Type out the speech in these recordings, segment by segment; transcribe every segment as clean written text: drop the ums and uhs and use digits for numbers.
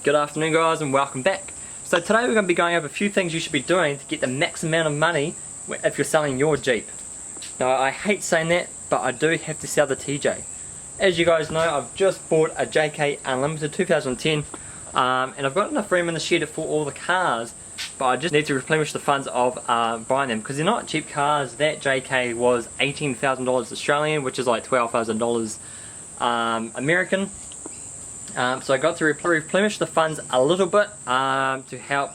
Good afternoon guys and welcome back. So today we're going to be going over a few things you should be doing to get the max amount of money if you're selling your Jeep. Now I hate saying that, but I do have to sell the TJ. As you guys know, I've just bought a JK Unlimited 2010 and I've got enough room in the shed for all the cars, but I just need to replenish the funds of buying them because they're not cheap cars. That JK was $18,000 Australian, which is like $12,000 American. So I got to replenish the funds a little bit to help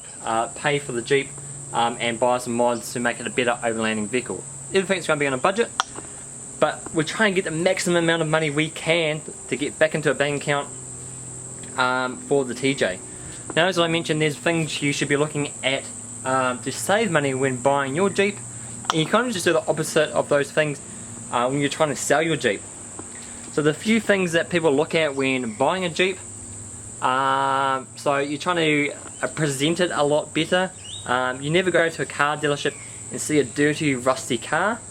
pay for the Jeep and buy some mods to make it a better overlanding vehicle. Everything's going to be on a budget, but we're trying to get the maximum amount of money we can to get back into a bank account for the TJ. Now, as I mentioned, there's things you should be looking at to save money when buying your Jeep, and you kind of just do the opposite of those things when you're trying to sell your Jeep. So the few things that people look at when buying a Jeep, so you're trying to present it a lot better. You never go to a car dealership and see a dirty, rusty car.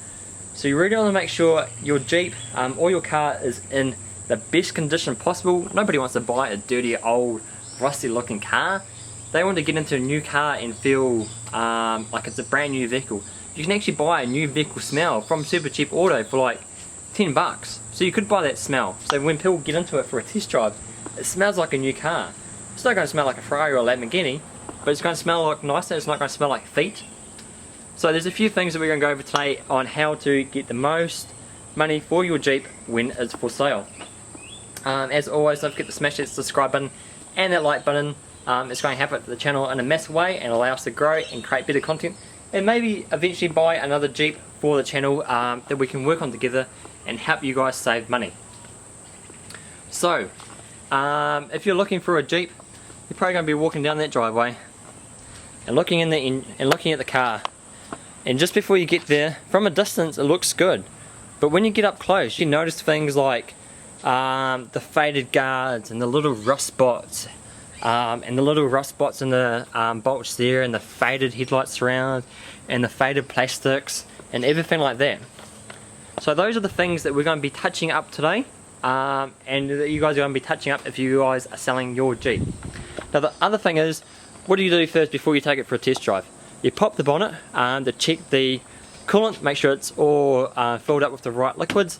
So you really want to make sure your Jeep or your car is in the best condition possible. Nobody wants to buy a dirty, old, rusty looking car. They want to get into a new car and feel like it's a brand new vehicle. You can actually buy a new vehicle smell from Super Cheap Auto for like $10. So you could buy that smell. So when people get into it for a test drive, it smells like a new car. It's not going to smell like a Ferrari or a Lamborghini, but it's going to smell like nicer. It's not going to smell like feet. So there's a few things that we're going to go over today on how to get the most money for your Jeep when it's for sale. As always, don't forget to smash that subscribe button and that like button. It's going to help the channel in a massive way and allow us to grow and create better content, and maybe eventually buy another Jeep for the channel that we can work on together and help you guys save money. So if you're looking for a Jeep, you're probably going to be walking down that driveway and looking at the car, and just before you get there, from a distance it looks good, but when you get up close you notice things like the faded guards and the little rust spots in the bolts there, and the faded headlights surround and the faded plastics and everything like that. So those are the things that we're going to be touching up today, and that you guys are going to be touching up if you guys are selling your Jeep. Now the other thing is, what do you do first before you take it for a test drive? You pop the bonnet to check the coolant, make sure it's all filled up with the right liquids,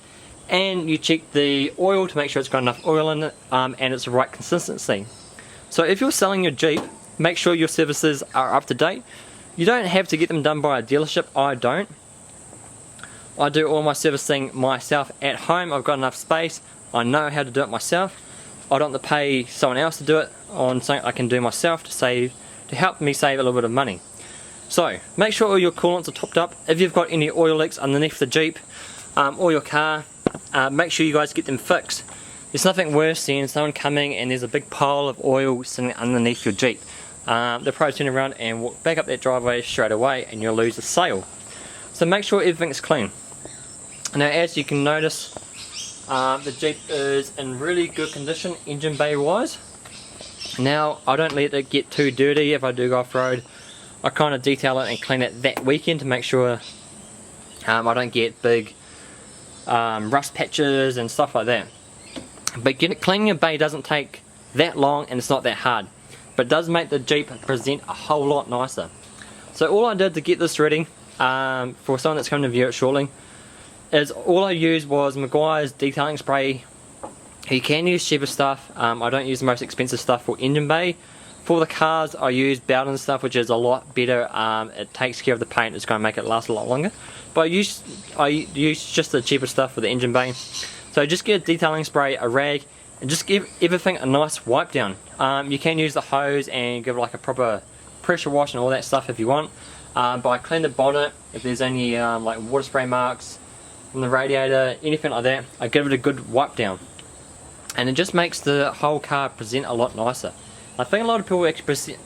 and you check the oil to make sure it's got enough oil in it and it's the right consistency. So if you're selling your Jeep, make sure your services are up to date. You don't have to get them done by a dealership. I don't. I do all my servicing myself at home. I've got enough space. I know how to do it myself. I don't have to pay someone else to do it on something I can do myself to help me save a little bit of money. So make sure all your coolants are topped up. If you've got any oil leaks underneath the Jeep or your car, make sure you guys get them fixed. There's nothing worse than someone coming and there's a big pile of oil sitting underneath your Jeep. They'll probably turn around and walk back up that driveway straight away and you'll lose the sale. So make sure everything's clean. Now, as you can notice, the Jeep is in really good condition engine bay wise. Now I don't let it get too dirty. If I do go off-road, I kind of detail it and clean it that weekend to make sure I don't get big rust patches and stuff like that. But cleaning a bay doesn't take that long and it's not that hard, but it does make the Jeep present a whole lot nicer. So all I did to get this ready for someone that's coming to view it shortly is all I used was Meguiar's detailing spray. You can use cheaper stuff. I don't use the most expensive stuff for engine bay. For the cars I use Bowden stuff, which is a lot better. It takes care of the paint. It's going to make it last a lot longer. But I use just the cheaper stuff for the engine bay. So just get a detailing spray, a rag, and just give everything a nice wipe down. You can use the hose and give it like a proper pressure wash and all that stuff if you want. But I clean the bonnet. If there's any like water spray marks from the radiator, anything like that, I give it a good wipe down, and it just makes the whole car present a lot nicer. I think a lot of people actually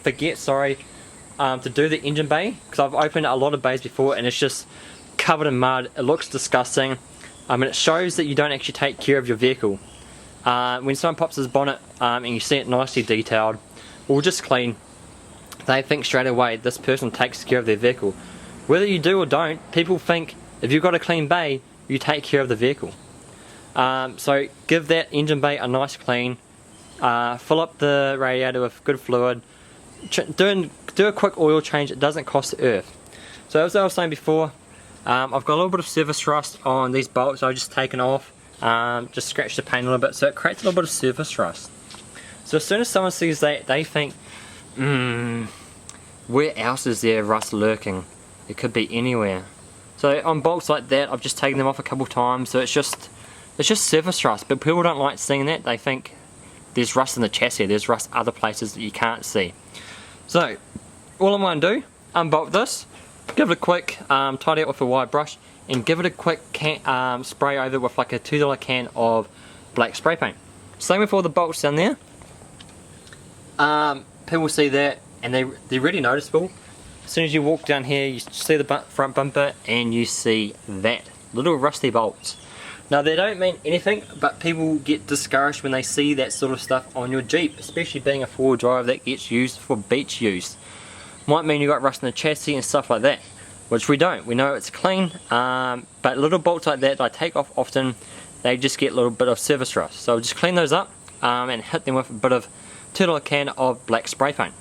forget to do the engine bay, because I've opened a lot of bays before and it's just covered in mud. It looks disgusting. And it shows that you don't actually take care of your vehicle. When someone pops his bonnet and you see it nicely detailed or just clean, they think straight away this person takes care of their vehicle. Whether you do or don't, people think if you've got a clean bay, you take care of the vehicle. So give that engine bay a nice clean, fill up the radiator with good fluid, do a quick oil change. It doesn't cost the earth. So as I was saying before, I've got a little bit of surface rust on these bolts. I've just taken off, just scratched the paint a little bit, so it creates a little bit of surface rust. So as soon as someone sees that, they think, where else is there rust lurking? It could be anywhere. So on bolts like that, I've just taken them off a couple times, so it's just surface rust. But people don't like seeing that. They think there's rust in the chassis, there's rust other places that you can't see. So all I'm going to do, unbolt this, give it a quick tidy up with a wire brush, and give it a quick spray over with like a $2 can of black spray paint. Same with all the bolts down there. People see that and they're really noticeable. As soon as you walk down here, you see the front bumper and you see that little rusty bolts. Now they don't mean anything, but people get discouraged when they see that sort of stuff on your Jeep, especially being a four-wheel drive that gets used for beach use. Might mean you got rust in the chassis and stuff like that, which we don't. We know it's clean, but little bolts like that I take off often, they just get a little bit of surface rust. So just clean those up and hit them with a bit of $2 can of black spray paint.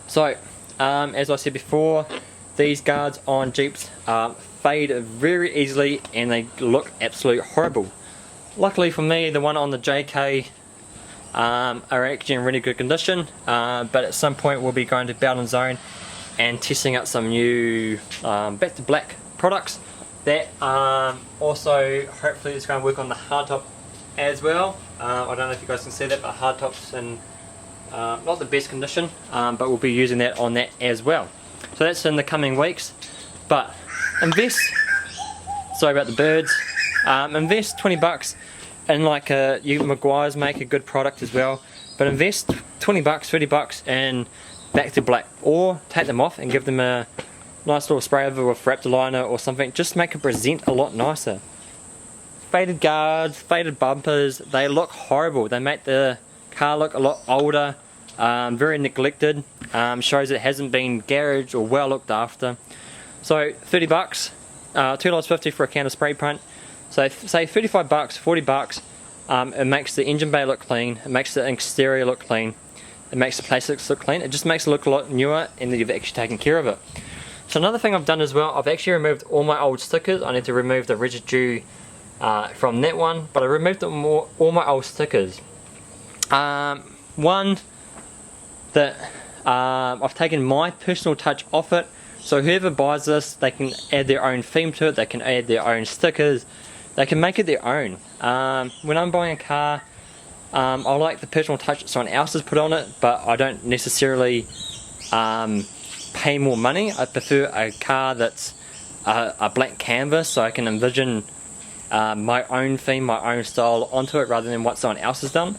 So as I said before, these guards on Jeeps fade very easily and they look absolutely horrible. Luckily for me, the one on the JK are actually in really good condition, but at some point we'll be going to Bowden Zone and testing out some new back to black products that also hopefully is going to work on the hardtop as well. I don't know if you guys can see that, but hardtop's in not the best condition, but we'll be using that on that as well. So that's in the coming weeks. But invest, sorry about the birds, invest 20 bucks in like you Maguire's make a good product as well, but invest 20 bucks, 30 bucks in back to black, or take them off and give them a nice little spray over with Raptor liner or something, just to make it present a lot nicer. Faded guards, faded bumpers, they look horrible. They make the car look a lot older, very neglected, shows it hasn't been garaged or well looked after. So 30 bucks, $2.50 for a can of spray paint. So say 35 bucks, 40 bucks, it makes the engine bay look clean, it makes the exterior look clean, it makes the plastics look clean, it just makes it look a lot newer and that you've actually taken care of it. So another thing I've done as well, I've actually removed all my old stickers. I need to remove the residue from that one, but I removed all my old stickers. One that I've taken my personal touch off it, so whoever buys this, they can add their own theme to it, they can add their own stickers, they can make it their own. When I'm buying a car, I like the personal touch that someone else has put on it, but I don't necessarily pay more money. I prefer a car that's a blank canvas, so I can envision my own theme, my own style onto it rather than what someone else has done.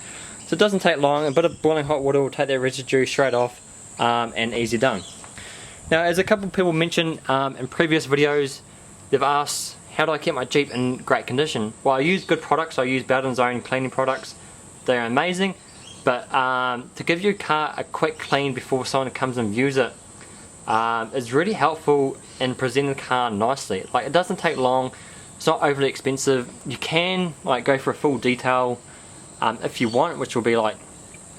So it doesn't take long, a bit of boiling hot water will take that residue straight off, and easy done. Now, as a couple of people mentioned in previous videos, they've asked, how do I keep my Jeep in great condition? Well, I use good products. I use Bowden Zone cleaning products. They're amazing, but to give your car a quick clean before someone comes and views it is really helpful in presenting the car nicely. Like, it doesn't take long. It's not overly expensive. You can like go for a full detail if you want, which will be like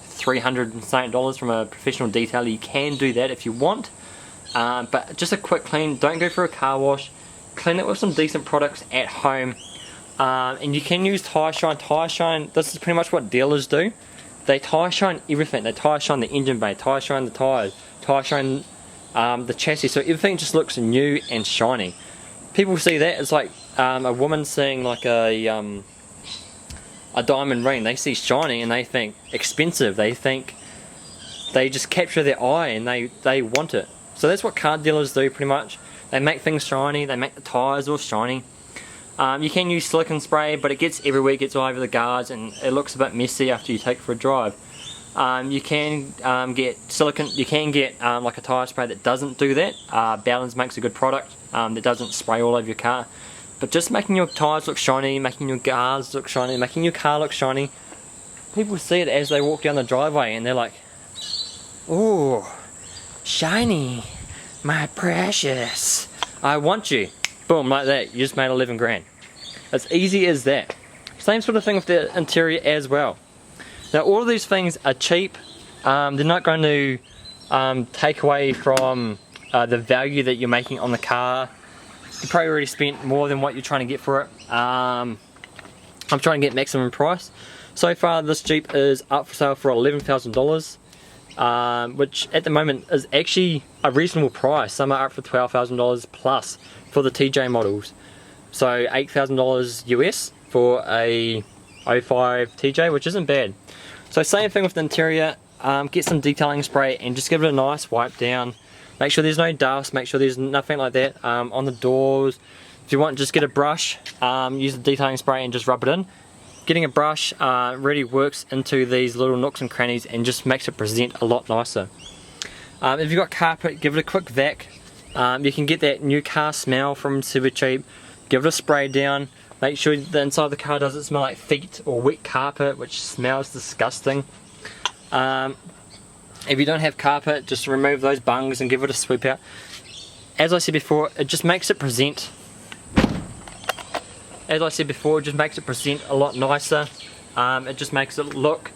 $300 and something from a professional detailer. You can do that if you want, but just a quick clean. Don't go for a car wash. Clean it with some decent products at home, and you can use tire shine. Tire shine, this is pretty much what dealers do. They tire shine everything. They tire shine the engine bay, tire shine the tires, tire shine the chassis, so everything just looks new and shiny. People see that, it's like a woman seeing like a diamond ring. They see shiny and they think expensive. They think, they just capture their eye and they want it. So that's what car dealers do pretty much. They make things shiny, they make the tyres all shiny. You can use silicone spray, but it gets everywhere, it gets all over the guards, and it looks a bit messy after you take it for a drive. You can get silicone, you can get like a tyre spray that doesn't do that. Bowden's makes a good product that doesn't spray all over your car. But just making your tyres look shiny, making your guards look shiny, making your car look shiny, people see it as they walk down the driveway and they're like, ooh, shiny, my precious, I want you. Boom, like that, you just made 11 grand. As easy as that. Same sort of thing with the interior as well. Now all of these things are cheap. They're not going to take away from the value that you're making on the car. You probably already spent more than what you're trying to get for it. I'm trying to get maximum price. So far this Jeep is up for sale for $11,000, which at the moment is actually a reasonable price. Some are up for $12,000 plus for the TJ models. So $8,000 US for a 05 TJ, which isn't bad. So same thing with the interior. Get some detailing spray and just give it a nice wipe down. Make sure there's no dust, make sure there's nothing like that on the doors. If you want, just get a brush, use the detailing spray and just rub it in. Getting a brush really works into these little nooks and crannies and just makes it present a lot nicer. If you've got carpet, give it a quick vac. You can get that new car smell from Super Cheap. Give it a spray down. Make sure the inside of the car doesn't smell like feet or wet carpet, which smells disgusting. If you don't have carpet, just remove those bungs and give it a sweep out. As I said before, it just makes it present. As I said before, it just makes it present a lot nicer. It just makes it look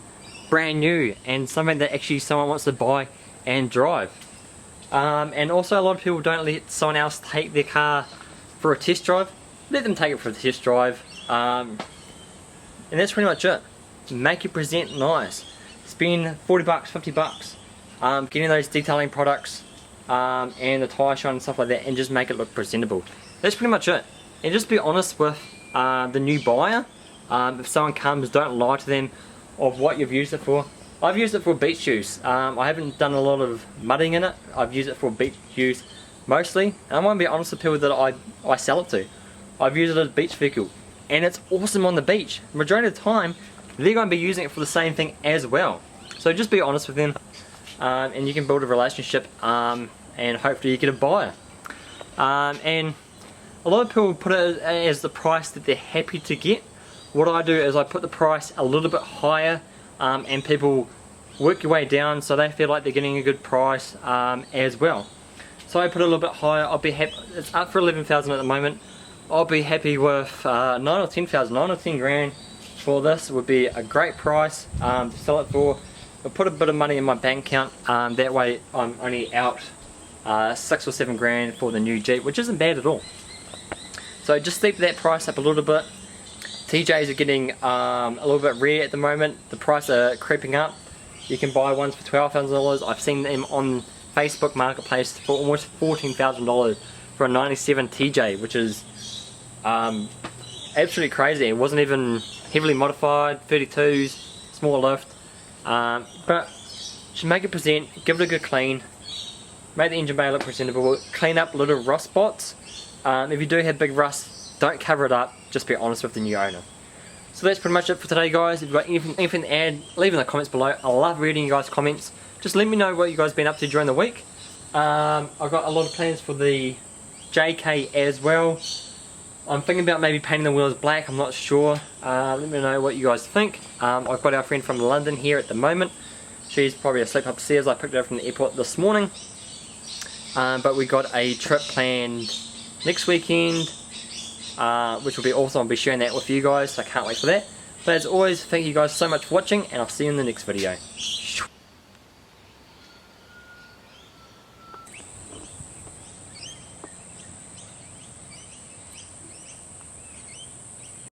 brand new and something that actually someone wants to buy and drive. And also a lot of people don't let someone else take their car for a test drive. Let them take it for a test drive. And that's pretty much it. Make it present nice. Spend 40 bucks, 50 bucks getting those detailing products and the tyre shine and stuff like that, and just make it look presentable. That's pretty much it. And just be honest with the new buyer. If someone comes, don't lie to them of what you've used it for. I've used it for beach use. I haven't done a lot of mudding in it. I've used it for beach use mostly, and I want to be honest with people that I sell it to. I've used it as a beach vehicle and it's awesome on the beach. The majority of the time they're going to be using it for the same thing as well. So just be honest with them, and you can build a relationship, and hopefully you get a buyer. And a lot of people put it as the price that they're happy to get. What I do is I put the price a little bit higher, and people work your way down so they feel like they're getting a good price as well. So I put it a little bit higher. I'll be happy. It's up for 11,000 at the moment. I'll be happy with 9 or 10,000, 9 or 10 grand for this. Would be a great price to sell it for. I'll put a bit of money in my bank account. That way I'm only out 6 or 7 grand for the new Jeep, which isn't bad at all. So just steep that price up a little bit. TJs are getting a little bit rare at the moment. The price are creeping up. You can buy ones for $12,000. I've seen them on Facebook Marketplace for almost $14,000 for a 97 TJ, which is absolutely crazy. It wasn't even heavily modified, 32s, small lift, but just make it present, give it a good clean, make the engine bay look presentable, clean up little rust spots. If you do have big rust, don't cover it up, just be honest with the new owner. So that's pretty much it for today, guys. If you've got anything to add, leave in the comments below. I love reading you guys' comments. Just let me know what you guys been up to during the week. I've got a lot of plans for the JK as well. I'm thinking about maybe painting the wheels black, I'm not sure. Let me know what you guys think. I've got our friend from London here at the moment. She's probably asleep upstairs. I picked her up from the airport this morning. But we got a trip planned next weekend, which will be awesome. I'll be sharing that with you guys, so I can't wait for that. But as always, thank you guys so much for watching, and I'll see you in the next video.